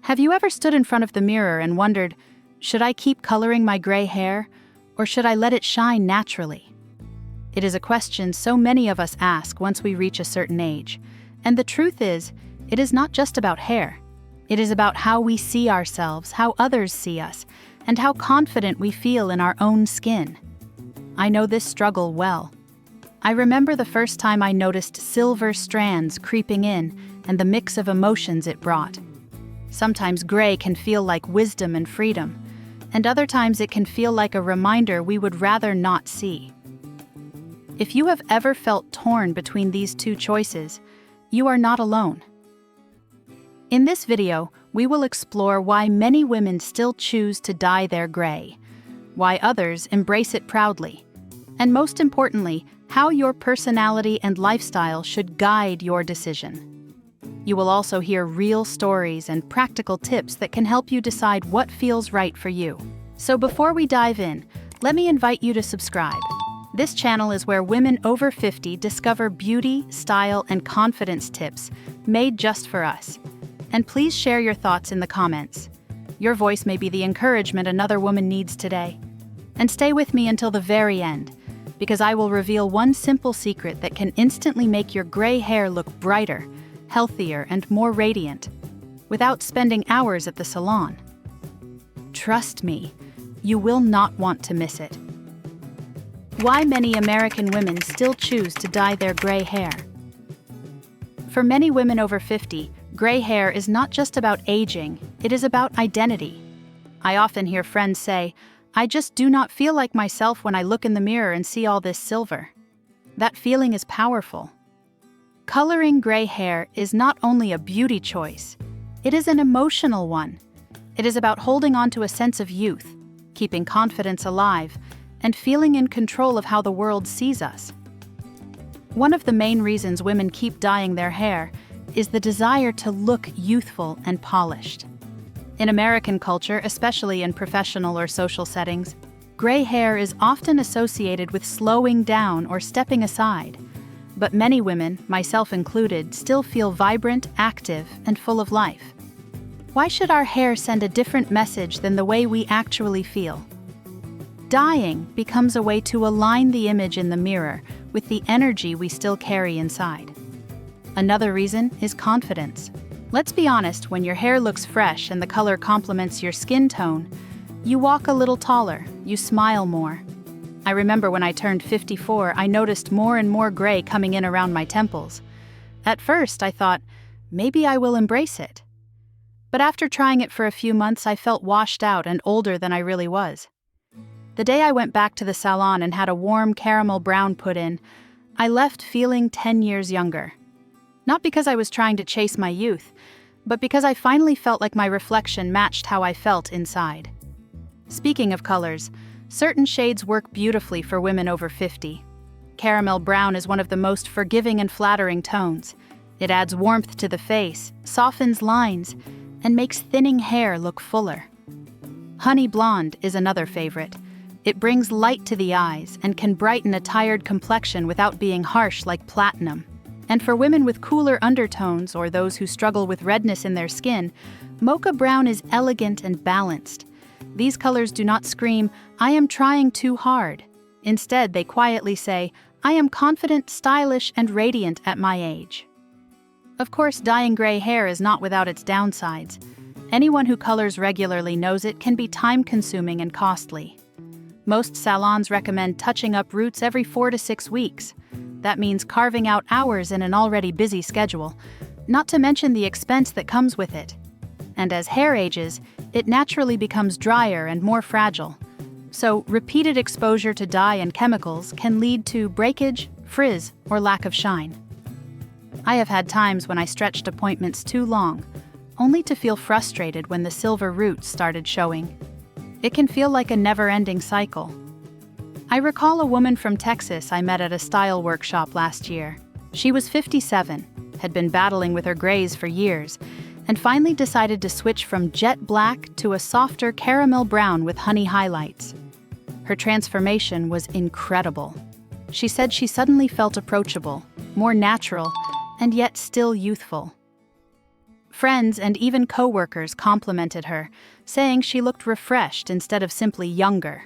Have you ever stood in front of the mirror and wondered, should I keep coloring my gray hair, or should I let it shine naturally? It is a question so many of us ask once we reach a certain age, and the truth is, it is not just about hair. It is about how we see ourselves, how others see us, and how confident we feel in our own skin. I know this struggle well. I remember the first time I noticed silver strands creeping in and the mix of emotions it brought. Sometimes gray can feel like wisdom and freedom, and other times it can feel like a reminder we would rather not see. If you have ever felt torn between these two choices, you are not alone. In this video, we will explore why many women still choose to dye their gray, why others embrace it proudly, and most importantly, how your personality and lifestyle should guide your decision. You will also hear real stories and practical tips that can help you decide what feels right for you. So before we dive in, let me invite you to subscribe. This channel is where women over 50 discover beauty, style, and confidence tips made just for us. And please share your thoughts in the comments. Your voice may be the encouragement another woman needs today. And stay with me until the very end, because I will reveal one simple secret that can instantly make your gray hair look brighter, healthier, and more radiant, without spending hours at the salon. Trust me, you will not want to miss it. Why many American women still choose to dye their gray hair. For many women over 50, gray hair is not just about aging, it is about identity. I often hear friends say, "I just do not feel like myself when I look in the mirror and see all this silver." That feeling is powerful. Coloring gray hair is not only a beauty choice, it is an emotional one. It is about holding on to a sense of youth, keeping confidence alive, and feeling in control of how the world sees us. One of the main reasons women keep dyeing their hair is the desire to look youthful and polished. In American culture, especially in professional or social settings, gray hair is often associated with slowing down or stepping aside. But many women, myself included, still feel vibrant, active, and full of life. Why should our hair send a different message than the way we actually feel? Dyeing becomes a way to align the image in the mirror with the energy we still carry inside. Another reason is confidence. Let's be honest, when your hair looks fresh and the color complements your skin tone, you walk a little taller, you smile more. I remember when I turned 54, I noticed more and more gray coming in around my temples. At first, I thought, maybe I will embrace it. But after trying it for a few months, I felt washed out and older than I really was. The day I went back to the salon and had a warm caramel brown put in, I left feeling 10 years younger. Not because I was trying to chase my youth, but because I finally felt like my reflection matched how I felt inside. Speaking of colors, certain shades work beautifully for women over 50. Caramel brown is one of the most forgiving and flattering tones. It adds warmth to the face, softens lines, and makes thinning hair look fuller. Honey blonde is another favorite. It brings light to the eyes and can brighten a tired complexion without being harsh like platinum. And for women with cooler undertones or those who struggle with redness in their skin, mocha brown is elegant and balanced. These colors do not scream, "I am trying too hard." Instead, they quietly say, "I am confident, stylish, and radiant at my age." Of course, dyeing gray hair is not without its downsides. Anyone who colors regularly knows it can be time-consuming and costly. Most salons recommend touching up roots every 4 to 6 weeks. That means carving out hours in an already busy schedule, not to mention the expense that comes with it. And as hair ages, it naturally becomes drier and more fragile. So repeated exposure to dye and chemicals can lead to breakage, frizz, or lack of shine. I have had times when I stretched appointments too long, only to feel frustrated when the silver roots started showing. It can feel like a never-ending cycle. I recall a woman from Texas I met at a style workshop last year. She was 57, had been battling with her grays for years, and finally decided to switch from jet black to a softer caramel brown with honey highlights. Her transformation was incredible. She said she suddenly felt approachable, more natural, and yet still youthful. Friends and even coworkers complimented her, saying she looked refreshed instead of simply younger.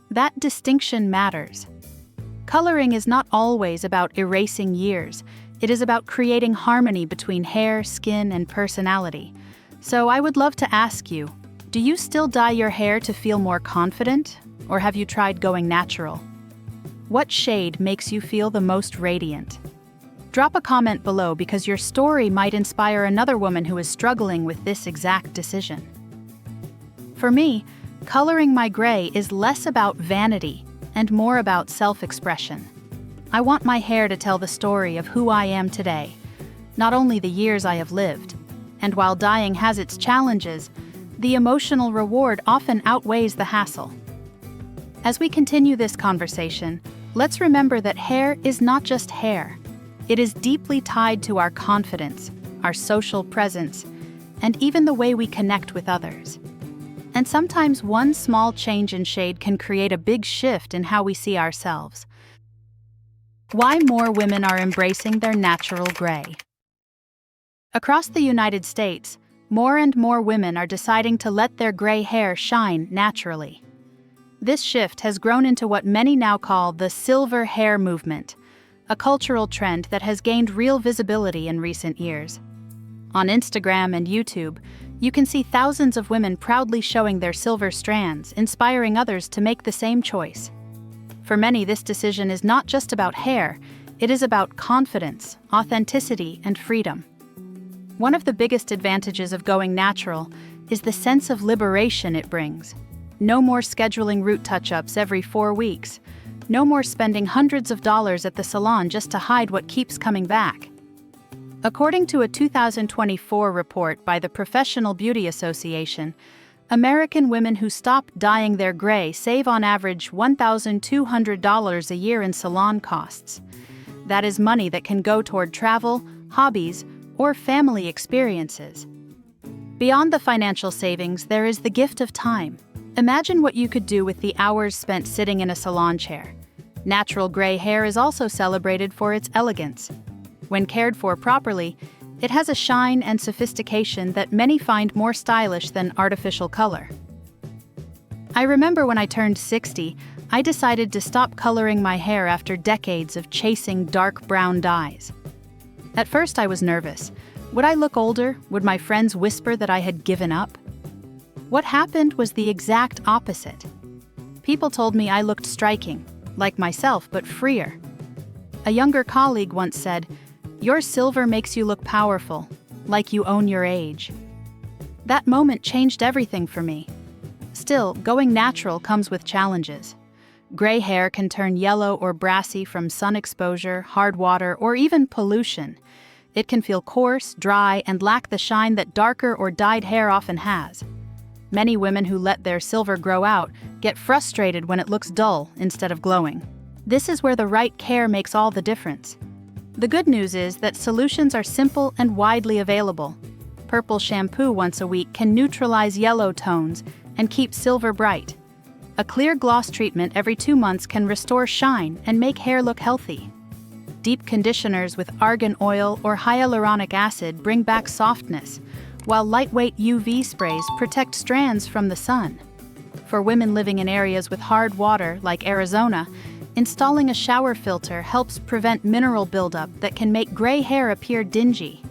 That distinction matters. Coloring is not always about erasing years. It is about creating harmony between hair, skin, and personality. So I would love to ask you, do you still dye your hair to feel more confident? Or have you tried going natural? What shade makes you feel the most radiant? Drop a comment below because your story might inspire another woman who is struggling with this exact decision. For me, coloring my gray is less about vanity and more about self-expression. I want my hair to tell the story of who I am today, not only the years I have lived. And while dyeing has its challenges, the emotional reward often outweighs the hassle. As we continue this conversation, let's remember that hair is not just hair. It is deeply tied to our confidence, our social presence, and even the way we connect with others. And sometimes one small change in shade can create a big shift in how we see ourselves. Why more women are embracing their natural gray. Across the United States, more and more women are deciding to let their gray hair shine naturally. This shift has grown into what many now call the silver hair movement, a cultural trend that has gained real visibility in recent years. On Instagram and YouTube, you can see thousands of women proudly showing their silver strands, inspiring others to make the same choice. For many, this decision is not just about hair, it is about confidence, authenticity, and freedom. One of the biggest advantages of going natural is the sense of liberation it brings. No more scheduling root touch-ups every 4 weeks. No more spending hundreds of dollars at the salon just to hide what keeps coming back. According to a 2024 report by the Professional Beauty Association, American women who stop dyeing their gray save on average $1,200 a year in salon costs. That is money that can go toward travel, hobbies, or family experiences. Beyond the financial savings, there is the gift of time. Imagine what you could do with the hours spent sitting in a salon chair. Natural gray hair is also celebrated for its elegance. When cared for properly, it has a shine and sophistication that many find more stylish than artificial color. I remember when I turned 60, I decided to stop coloring my hair after decades of chasing dark brown dyes. At first I was nervous. Would I look older? Would my friends whisper that I had given up? What happened was the exact opposite. People told me I looked striking, like myself but freer. A younger colleague once said, "Your silver makes you look powerful, like you own your age." That moment changed everything for me. Still, going natural comes with challenges. Gray hair can turn yellow or brassy from sun exposure, hard water, or even pollution. It can feel coarse, dry, and lack the shine that darker or dyed hair often has. Many women who let their silver grow out get frustrated when it looks dull instead of glowing. This is where the right care makes all the difference. The good news is that solutions are simple and widely available. Purple shampoo once a week can neutralize yellow tones and keep silver bright. A clear gloss treatment every 2 months can restore shine and make hair look healthy. Deep conditioners with argan oil or hyaluronic acid bring back softness, while lightweight UV sprays protect strands from the sun. For women living in areas with hard water, like Arizona, installing a shower filter helps prevent mineral buildup that can make gray hair appear dingy.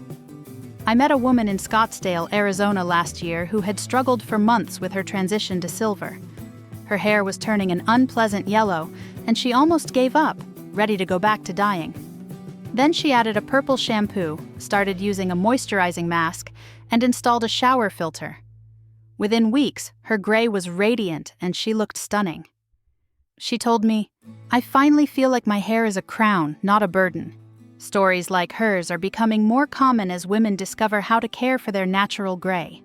I met a woman in Scottsdale, Arizona last year who had struggled for months with her transition to silver. Her hair was turning an unpleasant yellow, and she almost gave up, ready to go back to dyeing. Then she added a purple shampoo, started using a moisturizing mask, and installed a shower filter. Within weeks, her gray was radiant and she looked stunning. She told me, "I finally feel like my hair is a crown, not a burden." Stories like hers are becoming more common as women discover how to care for their natural gray.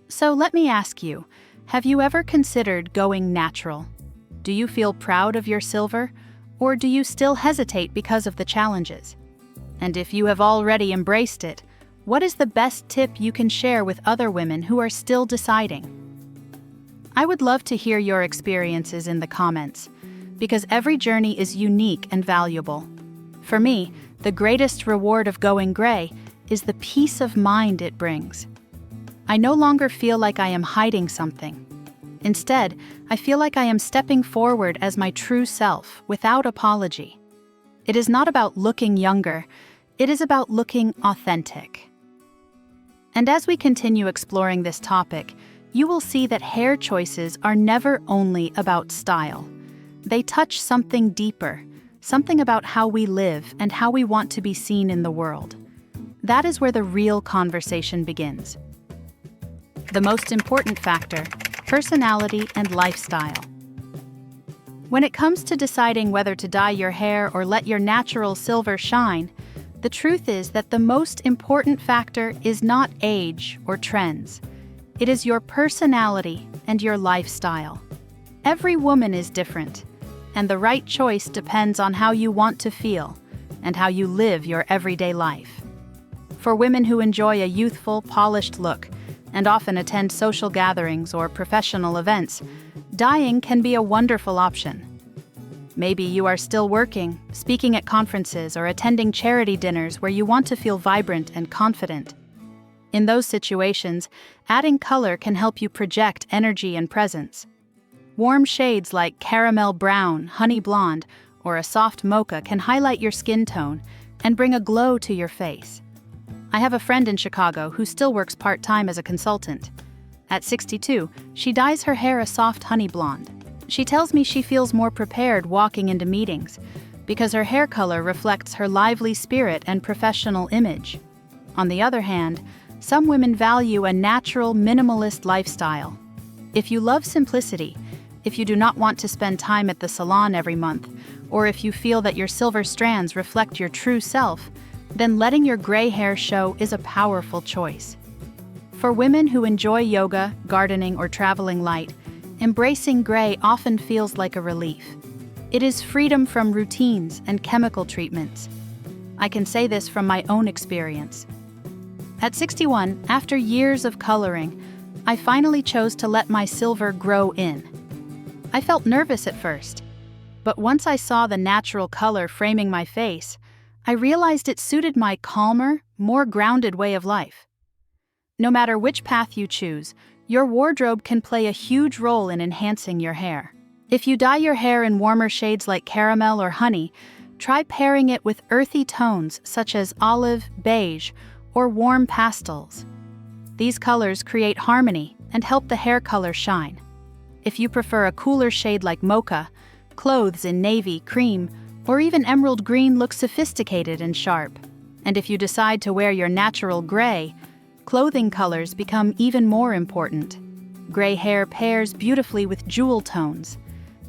So let me ask you, have you ever considered going natural? Do you feel proud of your silver, or do you still hesitate because of the challenges? And if you have already embraced it, what is the best tip you can share with other women who are still deciding? I would love to hear your experiences in the comments, because every journey is unique and valuable. For me, the greatest reward of going gray is the peace of mind it brings. I no longer feel like I am hiding something. Instead, I feel like I am stepping forward as my true self, without apology. It is not about looking younger, it is about looking authentic. And as we continue exploring this topic, you will see that hair choices are never only about style. They touch something deeper, something about how we live and how we want to be seen in the world. That is where the real conversation begins. The most important factor: personality and lifestyle. When it comes to deciding whether to dye your hair or let your natural silver shine, the truth is that the most important factor is not age or trends. It is your personality and your lifestyle. Every woman is different, and the right choice depends on how you want to feel and how you live your everyday life. For women who enjoy a youthful, polished look and often attend social gatherings or professional events, dyeing can be a wonderful option. Maybe you are still working, speaking at conferences, or attending charity dinners where you want to feel vibrant and confident. In those situations, adding color can help you project energy and presence. Warm shades like caramel brown, honey blonde, or a soft mocha can highlight your skin tone and bring a glow to your face. I have a friend in Chicago who still works part-time as a consultant. At 62, she dyes her hair a soft honey blonde. She tells me she feels more prepared walking into meetings because her hair color reflects her lively spirit and professional image. On the other hand, some women value a natural, minimalist lifestyle. If you love simplicity, if you do not want to spend time at the salon every month, or if you feel that your silver strands reflect your true self, then letting your gray hair show is a powerful choice. For women who enjoy yoga, gardening, or traveling light, embracing gray often feels like a relief. It is freedom from routines and chemical treatments. I can say this from my own experience. At 61, after years of coloring, I finally chose to let my silver grow in. I felt nervous at first, but once I saw the natural color framing my face, I realized it suited my calmer, more grounded way of life. No matter which path you choose, your wardrobe can play a huge role in enhancing your hair. If you dye your hair in warmer shades like caramel or honey, try pairing it with earthy tones such as olive, beige, or warm pastels. These colors create harmony and help the hair color shine. If you prefer a cooler shade like mocha, clothes in navy, cream, or even emerald green look sophisticated and sharp. And if you decide to wear your natural gray, clothing colors become even more important. Gray hair pairs beautifully with jewel tones.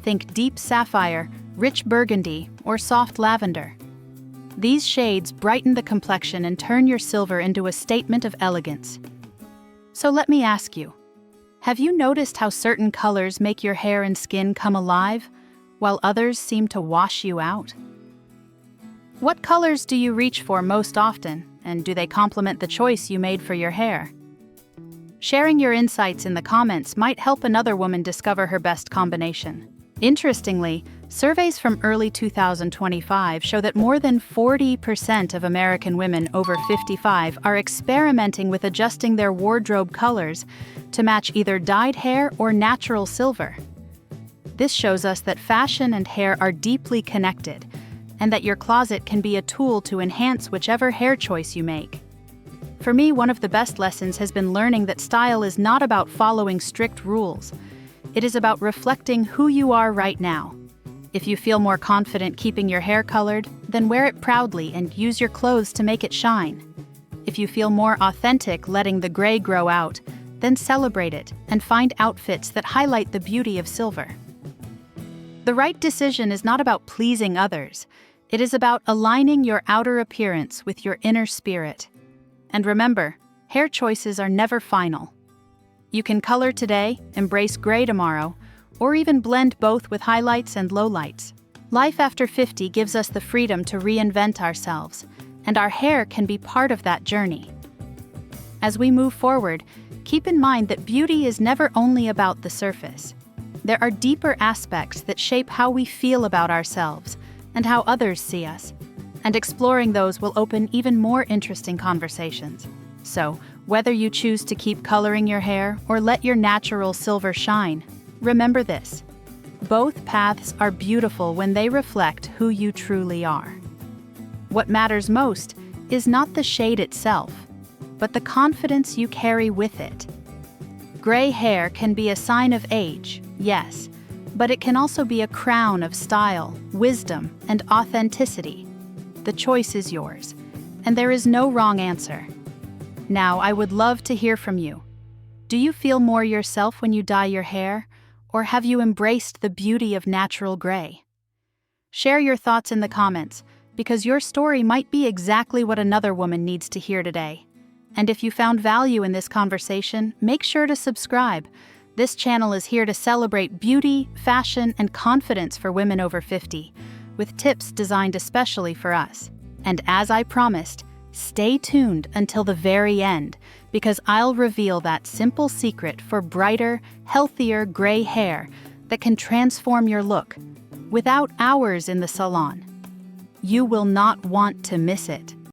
Think deep sapphire, rich burgundy, or soft lavender. These shades brighten the complexion and turn your silver into a statement of elegance. So let me ask you, have you noticed how certain colors make your hair and skin come alive, while others seem to wash you out? What colors do you reach for most often, and do they complement the choice you made for your hair? Sharing your insights in the comments might help another woman discover her best combination. Interestingly, surveys from early 2025 show that more than 40% of American women over 55 are experimenting with adjusting their wardrobe colors to match either dyed hair or natural silver. This shows us that fashion and hair are deeply connected, and that your closet can be a tool to enhance whichever hair choice you make. For me, one of the best lessons has been learning that style is not about following strict rules. It is about reflecting who you are right now. If you feel more confident keeping your hair colored, then wear it proudly and use your clothes to make it shine. If you feel more authentic letting the gray grow out, then celebrate it and find outfits that highlight the beauty of silver. The right decision is not about pleasing others. It is about aligning your outer appearance with your inner spirit. And remember, hair choices are never final. You can color today, embrace gray tomorrow, or even blend both with highlights and lowlights. Life after 50 gives us the freedom to reinvent ourselves, and our hair can be part of that journey. As we move forward, keep in mind that beauty is never only about the surface. There are deeper aspects that shape how we feel about ourselves and how others see us. and exploring those will open even more interesting conversations. So, whether you choose to keep coloring your hair or let your natural silver shine, remember this: both paths are beautiful when they reflect who you truly are. What matters most is not the shade itself, but the confidence you carry with it. Gray hair can be a sign of age, yes, but it can also be a crown of style, wisdom, and authenticity. The choice is yours, and there is no wrong answer. Now, I would love to hear from you. Do you feel more yourself when you dye your hair, or have you embraced the beauty of natural gray? Share your thoughts in the comments, because your story might be exactly what another woman needs to hear today. And if you found value in this conversation, make sure to subscribe. This channel is here to celebrate beauty, fashion, and confidence for women over 50, with tips designed especially for us. And as I promised, stay tuned until the very end, because I'll reveal that simple secret for brighter, healthier gray hair that can transform your look without hours in the salon. You will not want to miss it.